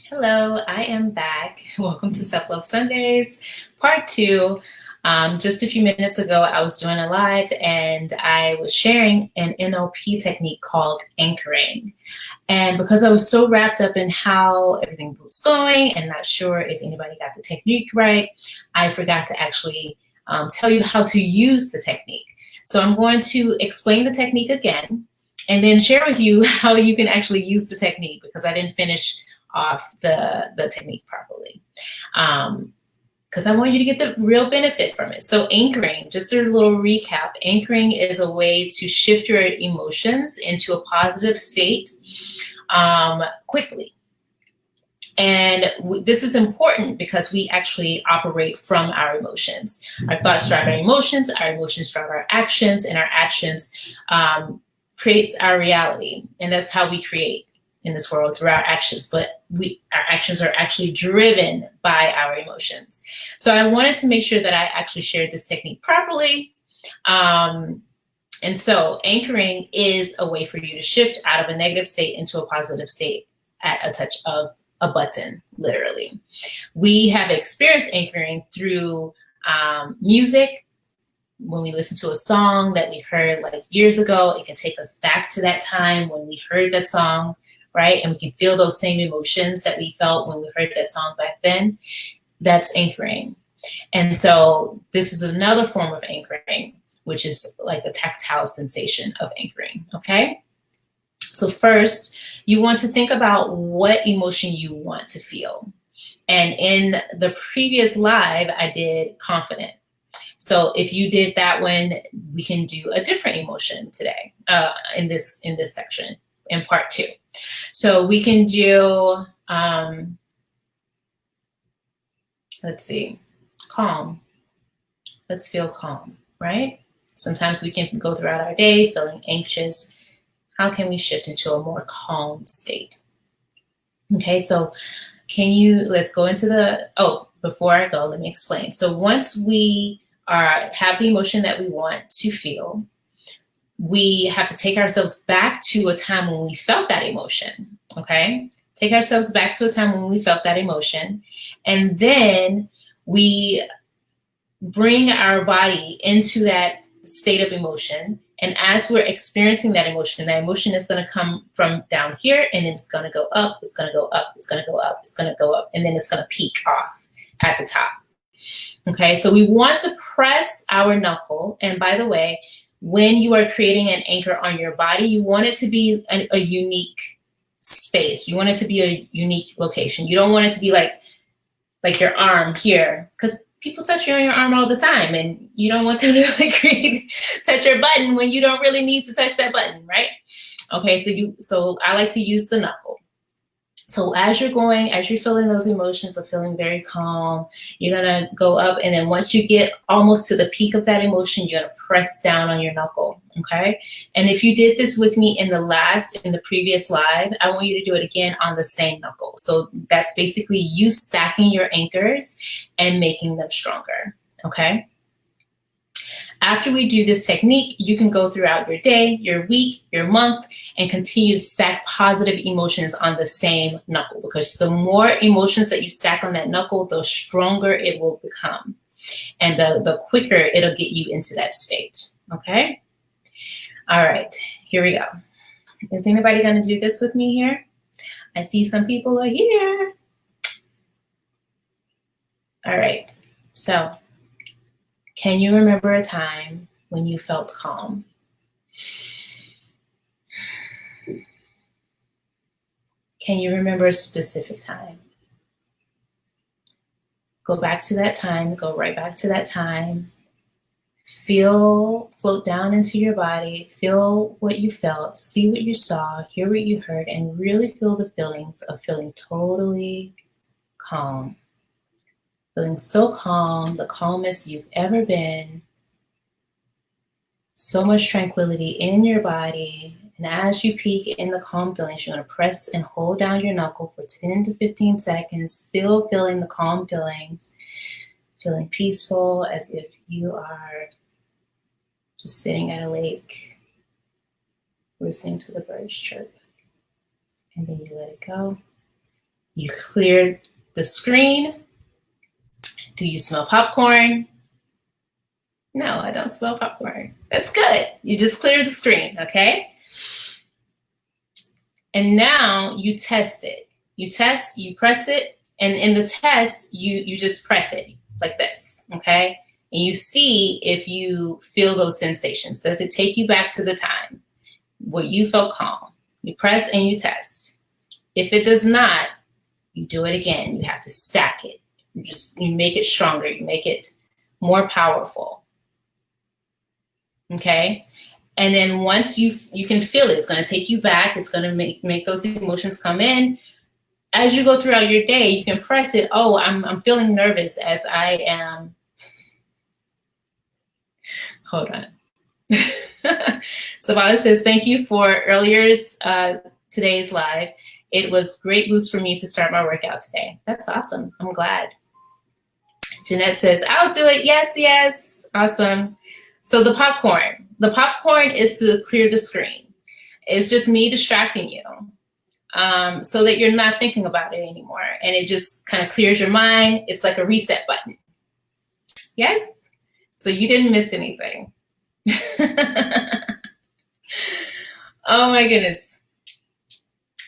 Hello, I am back. Welcome to Self Love Sundays, part two. Just a few minutes ago, I was doing a live and I was sharing an NLP technique called anchoring. And because I was so wrapped up in how everything was going and not sure if anybody got the technique right, I forgot to actually tell you how to use the technique. So I'm going to explain the technique again and then share with you how you can actually use the technique because I didn't finish off the technique properly. Because I want you to get the real benefit from it. So anchoring, just a little recap, anchoring is a way to shift your emotions into a positive state quickly. And this is important because we actually operate from our emotions. Our thoughts drive our emotions drive our actions, and our actions creates our reality. And that's how we create in this world through our actions, but our actions are actually driven by our emotions. So I wanted to make sure that I actually shared this technique properly. And so anchoring is a way for you to shift out of a negative state into a positive state at a touch of a button, literally. We have experienced anchoring through music. When we listen to a song that we heard like years ago, it can take us back to that time when we heard that song, right? And we can feel those same emotions that we felt when we heard that song back then. That's anchoring. And so this is another form of anchoring, which is like a tactile sensation of anchoring, okay? So first, you want to think about what emotion you want to feel. And in the previous live, I did confident. So if you did that one, we can do a different emotion today in this section in part two. So we can do, let's see, calm. Let's feel calm, right? Sometimes we can go throughout our day feeling anxious. How can we shift into a more calm state? Okay, so let's go into before I go, let me explain. So once we have the emotion that we want to feel, we have to take ourselves back to a time when we felt that emotion, okay? Take ourselves back to a time when we felt that emotion, and then we bring our body into that state of emotion. And as we're experiencing that emotion is going to come from down here, and it's going to go up, it's going to go up, it's going to go up, it's going to go up, and then it's going to peak off at the top. Okay, so we want to press our knuckle. And by the way, when you are creating an anchor on your body, you want it to be a unique space. You want it to be a unique location. You don't want it to be like your arm here, because people touch you on your arm all the time, and you don't want them to touch your button when you don't really need to touch that button, right? Okay, so I like to use the knuckle. So as you're feeling those emotions of feeling very calm, you're gonna go up, and then once you get almost to the peak of that emotion, you're gonna press down on your knuckle, okay? And if you did this with me in the previous live, I want you to do it again on the same knuckle. So that's basically you stacking your anchors and making them stronger, okay? After we do this technique, you can go throughout your day, your week, your month, and continue to stack positive emotions on the same knuckle, because the more emotions that you stack on that knuckle, the stronger it will become. And the quicker it'll get you into that state, okay? All right, here we go. Is anybody gonna do this with me here? I see some people are here. All right, so can you remember a time when you felt calm? Can you remember a specific time? Go back to that time, go right back to that time. Float down into your body, feel what you felt, see what you saw, hear what you heard, and really feel the feelings of feeling totally calm. Feeling so calm, the calmest you've ever been. So much tranquility in your body. And as you peak in the calm feelings, you're going to press and hold down your knuckle for 10 to 15 seconds, still feeling the calm feelings, feeling peaceful as if you are just sitting at a lake, listening to the birds chirp. And then you let it go. You clear the screen. Do you smell popcorn? No, I don't smell popcorn. That's good. You just cleared the screen, okay? And now you test it. You test, you press it, and in the test, you just press it like this, okay? And you see if you feel those sensations. Does it take you back to the time where you felt calm? You press and you test. If it does not, you do it again. You have to stack it. You make it stronger. You make it more powerful. Okay? And then once you can feel it, it's going to take you back. It's going to make those emotions come in. As you go throughout your day, you can press it. Oh, I'm feeling nervous as I am. Hold on. Savala says, thank you for today's live. It was a great boost for me to start my workout today. That's awesome. I'm glad. Jeanette says, I'll do it. Yes, yes. Awesome. So the popcorn. The popcorn is to clear the screen. It's just me distracting you so that you're not thinking about it anymore. And it just kind of clears your mind. It's like a reset button. Yes? So you didn't miss anything. Oh my goodness.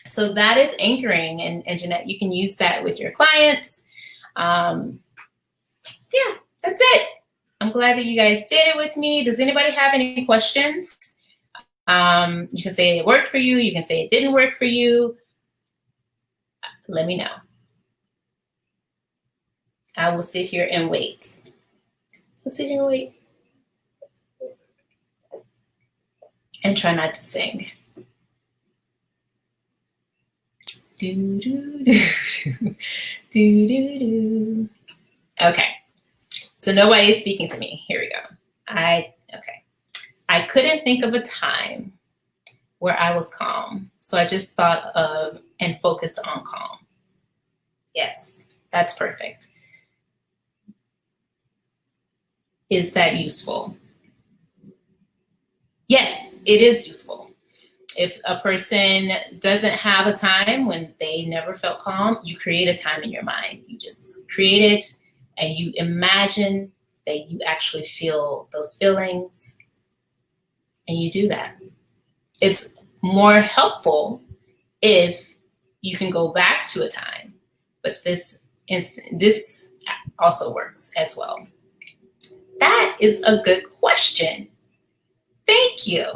So that is anchoring, and Jeanette, you can use that with your clients. Yeah, that's it. I'm glad that you guys did it with me. Does anybody have any questions? You can say it worked for you. You can say it didn't work for you. Let me know. I will sit here and wait. I'll sit here and wait. And try not to sing. Do, do, do, do, do, do, do. Okay. So nobody is speaking to me. Here we go. Okay. I couldn't think of a time where I was calm. So I just thought of and focused on calm. Yes, that's perfect. Is that useful? Yes, it is useful. If a person doesn't have a time when they never felt calm, you create a time in your mind. You just create it and you imagine that you actually feel those feelings and you do that. It's more helpful if you can go back to a time, but this also works as well. That is a good question. Thank you.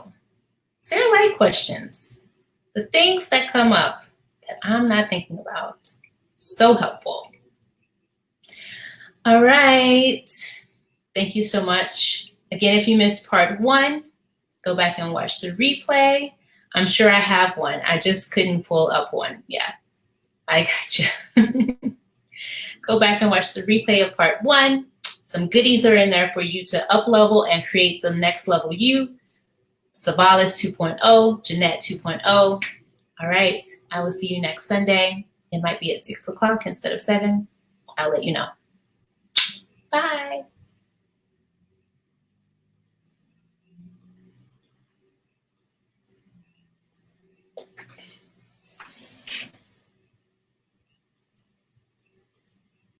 Sarah like questions. The things that come up that I'm not thinking about. So helpful. All right. Thank you so much. Again, if you missed part 1, go back and watch the replay. I'm sure I have one. I just couldn't pull up one. Yeah, I got you. Go back and watch the replay of part 1. Some goodies are in there for you to up-level and create the next level you. Savalas 2.0, Jeanette 2.0. All right, I will see you next Sunday. It might be at 6 o'clock instead of 7. I'll let you know.